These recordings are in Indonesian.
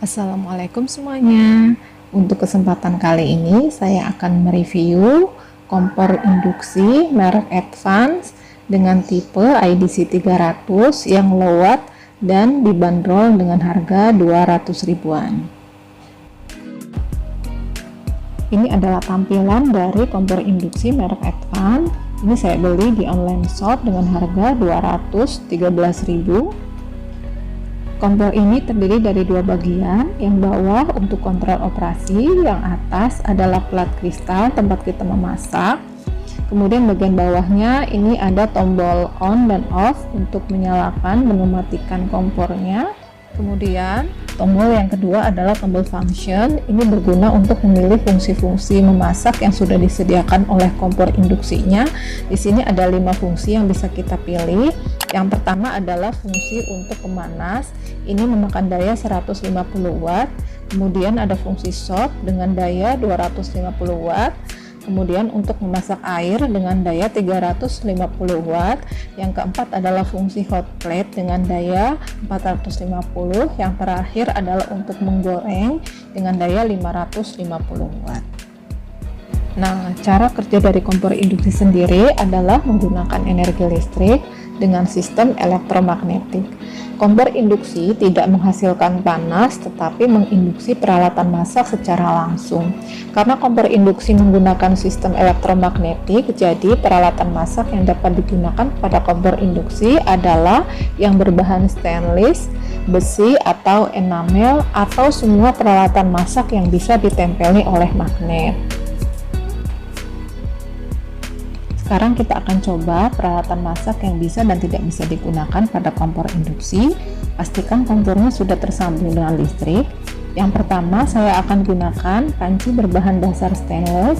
Assalamualaikum semuanya. Untuk kesempatan kali ini saya akan mereview kompor induksi merek Advance dengan tipe IDC 300 yang low watt dan dibanderol dengan harga 200 ribuan. Ini adalah tampilan dari kompor induksi merek Advance. Ini saya beli di online shop dengan harga 213.000. Kompor ini terdiri dari dua bagian, yang bawah untuk kontrol operasi, yang atas adalah plat kristal tempat kita memasak. Kemudian bagian bawahnya ini ada tombol on dan off untuk menyalakan dan mematikan kompornya. Kemudian tombol yang kedua adalah tombol function. Ini berguna untuk memilih fungsi-fungsi memasak yang sudah disediakan oleh kompor induksinya. Di sini ada 5 fungsi yang bisa kita pilih. Yang pertama adalah fungsi untuk pemanas. Ini memakan daya 150 watt. Kemudian ada fungsi shock dengan daya 250 watt. Kemudian untuk memasak air dengan daya 350 watt. Yang keempat adalah fungsi hot plate dengan daya 450. Yang terakhir adalah untuk menggoreng dengan daya 550 watt. Nah, cara kerja dari kompor induksi sendiri adalah menggunakan energi listrik dengan sistem elektromagnetik. Kompor induksi tidak menghasilkan panas tetapi menginduksi peralatan masak secara langsung. Karena kompor induksi menggunakan sistem elektromagnetik, jadi peralatan masak yang dapat digunakan pada kompor induksi adalah yang berbahan stainless, besi atau enamel, atau semua peralatan masak yang bisa ditempeli oleh magnet. Sekarang kita akan coba peralatan masak yang bisa dan tidak bisa digunakan pada kompor induksi. Pastikan kompornya sudah tersambung dengan listrik. Yang pertama, saya akan gunakan panci berbahan dasar stainless.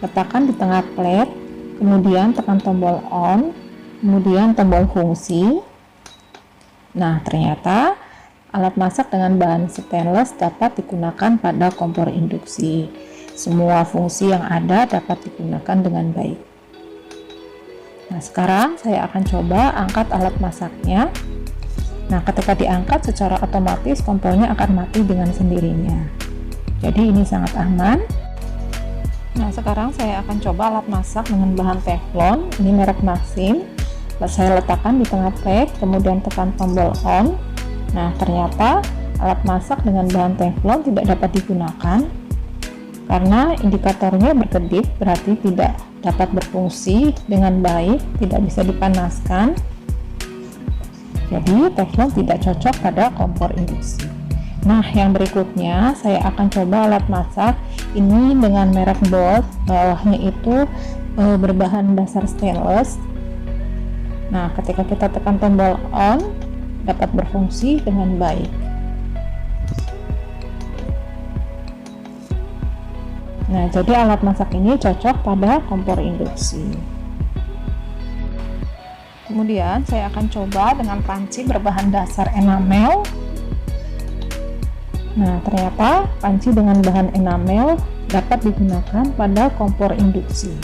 Letakkan di tengah plate, kemudian tekan tombol on, kemudian tombol fungsi. Nah, ternyata alat masak dengan bahan stainless dapat digunakan pada kompor induksi. Semua fungsi yang ada dapat digunakan dengan baik. Nah, sekarang saya akan coba angkat alat masaknya. Nah, ketika diangkat secara otomatis kompornya akan mati dengan sendirinya. Jadi ini sangat aman. Nah, sekarang saya akan coba alat masak dengan bahan teflon. Ini merek Maxim. Saya letakkan di tengah plate, kemudian tekan tombol on. Nah, ternyata alat masak dengan bahan teflon tidak dapat digunakan karena indikatornya berkedip, berarti tidak dapat berfungsi dengan baik, tidak bisa dipanaskan. Jadi teflon tidak cocok pada kompor induksi. Nah, yang berikutnya saya akan coba alat masak ini dengan merek Bosch. Bawahnya itu berbahan dasar stainless. Nah, ketika kita tekan tombol on dapat berfungsi dengan baik. Nah, jadi alat masak ini cocok pada kompor induksi. Kemudian saya akan coba dengan panci berbahan dasar enamel. Nah, ternyata panci dengan bahan enamel dapat digunakan pada kompor induksi.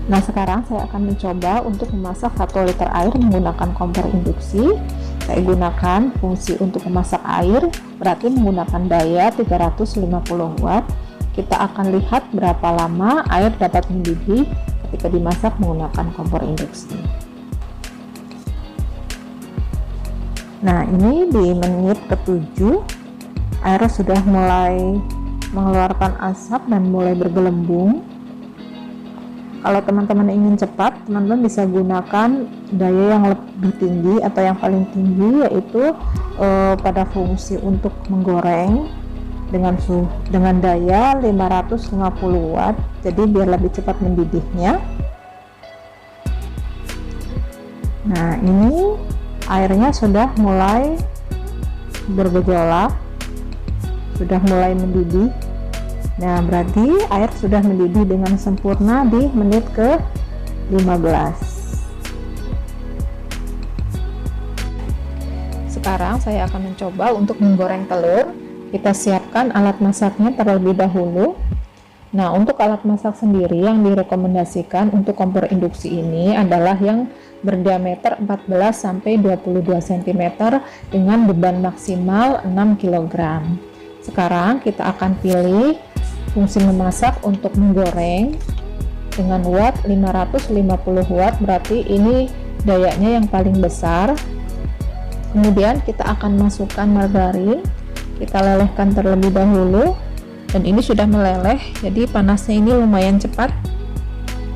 Nah, sekarang saya akan mencoba untuk memasak 1 liter air menggunakan kompor induksi. Saya gunakan fungsi untuk memasak air, berarti menggunakan daya 350 watt. Kita akan lihat berapa lama air dapat mendidih ketika dimasak menggunakan kompor induksi. Nah, ini di menit ke-7 air sudah mulai mengeluarkan asap dan mulai bergelembung. Kalau teman-teman ingin cepat, teman-teman bisa gunakan daya yang lebih tinggi atau yang paling tinggi, yaitu pada fungsi untuk menggoreng dengan daya 550 watt. Jadi biar lebih cepat mendidihnya. Nah, ini airnya sudah mulai bergejolak, sudah mulai mendidih. Nah, berarti air sudah mendidih dengan sempurna di menit ke-15. Sekarang saya akan mencoba untuk menggoreng telur. Kita siapkan alat masaknya terlebih dahulu. Nah, untuk alat masak sendiri yang direkomendasikan untuk kompor induksi ini adalah yang berdiameter 14 sampai 22 cm dengan beban maksimal 6 kg. Sekarang kita akan pilih fungsi memasak untuk menggoreng dengan watt 550 watt, berarti ini dayanya yang paling besar. Kemudian kita akan masukkan margarin, kita lelehkan terlebih dahulu, dan ini sudah meleleh, jadi panasnya ini lumayan cepat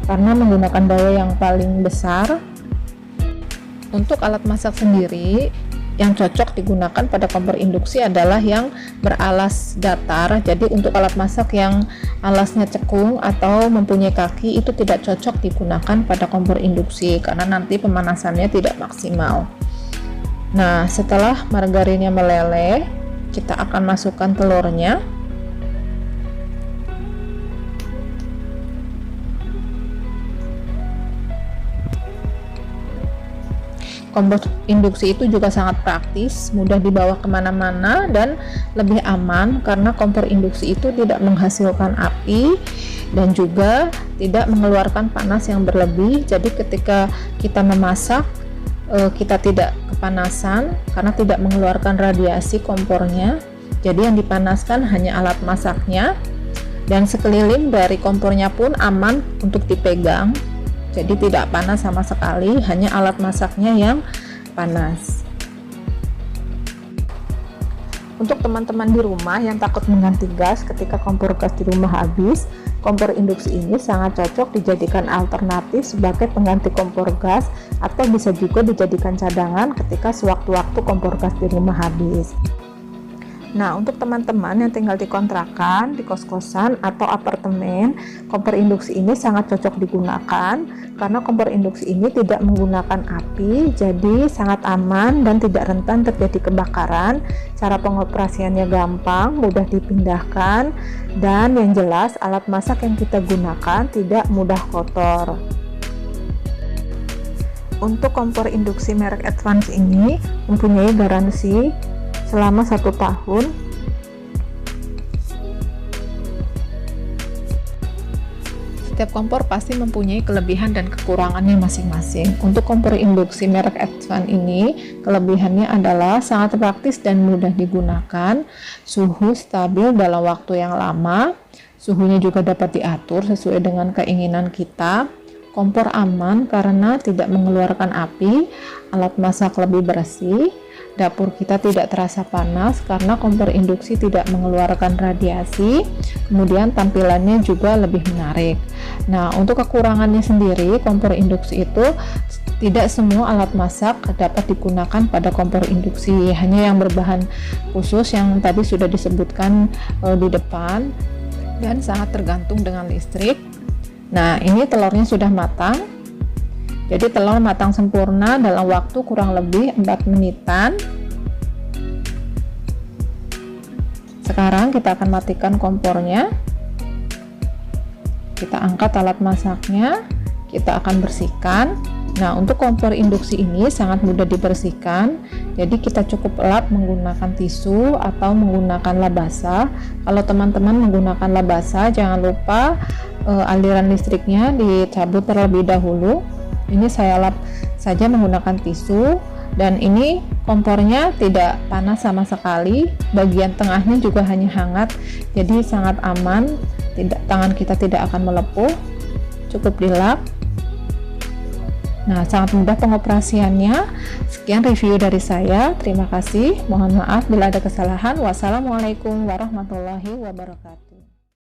karena menggunakan daya yang paling besar. Untuk alat masak sendiri yang cocok digunakan pada kompor induksi adalah yang beralas datar. Jadi untuk alat masak yang alasnya cekung atau mempunyai kaki itu tidak cocok digunakan pada kompor induksi karena nanti pemanasannya tidak maksimal. Nah, setelah margarinnya meleleh, kita akan masukkan telurnya. Kompor induksi itu juga sangat praktis, mudah dibawa kemana-mana dan lebih aman karena kompor induksi itu tidak menghasilkan api dan juga tidak mengeluarkan panas yang berlebih. Jadi ketika kita memasak, kita tidak kepanasan karena tidak mengeluarkan radiasi kompornya. Jadi yang dipanaskan hanya alat masaknya, dan sekeliling dari kompornya pun aman untuk dipegang. Jadi tidak panas sama sekali, hanya alat masaknya yang panas. Untuk teman-teman di rumah yang takut mengganti gas ketika kompor gas di rumah habis, kompor induksi ini sangat cocok dijadikan alternatif sebagai pengganti kompor gas, atau bisa juga dijadikan cadangan ketika sewaktu-waktu kompor gas di rumah habis. Nah, untuk teman-teman yang tinggal di kontrakan, di kos-kosan atau apartemen, kompor induksi ini sangat cocok digunakan karena kompor induksi ini tidak menggunakan api, jadi sangat aman dan tidak rentan terjadi kebakaran. Cara pengoperasiannya gampang, mudah dipindahkan, dan yang jelas alat masak yang kita gunakan tidak mudah kotor. Untuk kompor induksi merek Advance ini mempunyai garansi selama 1 tahun. Setiap kompor pasti mempunyai kelebihan dan kekurangannya masing-masing. Untuk kompor induksi merek Advance ini, kelebihannya adalah sangat praktis dan mudah digunakan, suhu stabil dalam waktu yang lama, suhunya juga dapat diatur sesuai dengan keinginan kita, kompor aman karena tidak mengeluarkan api, alat masak lebih bersih, dapur kita tidak terasa panas karena kompor induksi tidak mengeluarkan radiasi, kemudian tampilannya juga lebih menarik. Nah, untuk kekurangannya sendiri, kompor induksi itu tidak semua alat masak dapat digunakan pada kompor induksi, hanya yang berbahan khusus yang tadi sudah disebutkan di depan, dan sangat tergantung dengan listrik. Nah, ini telurnya sudah matang. Jadi telur matang sempurna dalam waktu kurang lebih 4 menitan. Sekarang kita akan matikan kompornya. Kita angkat alat masaknya, kita akan bersihkan. Nah, untuk kompor induksi ini sangat mudah dibersihkan. Jadi kita cukup lap menggunakan tisu atau menggunakan lap basah. Kalau teman-teman menggunakan lap basah, jangan lupa aliran listriknya dicabut terlebih dahulu. Ini saya lap saja menggunakan tisu, dan ini kompornya tidak panas sama sekali, bagian tengahnya juga hanya hangat, jadi sangat aman, tangan kita tidak akan melepuh, cukup dilap. Nah, sangat mudah pengoperasiannya. Sekian review dari saya, terima kasih, mohon maaf bila ada kesalahan. Wassalamualaikum warahmatullahi wabarakatuh.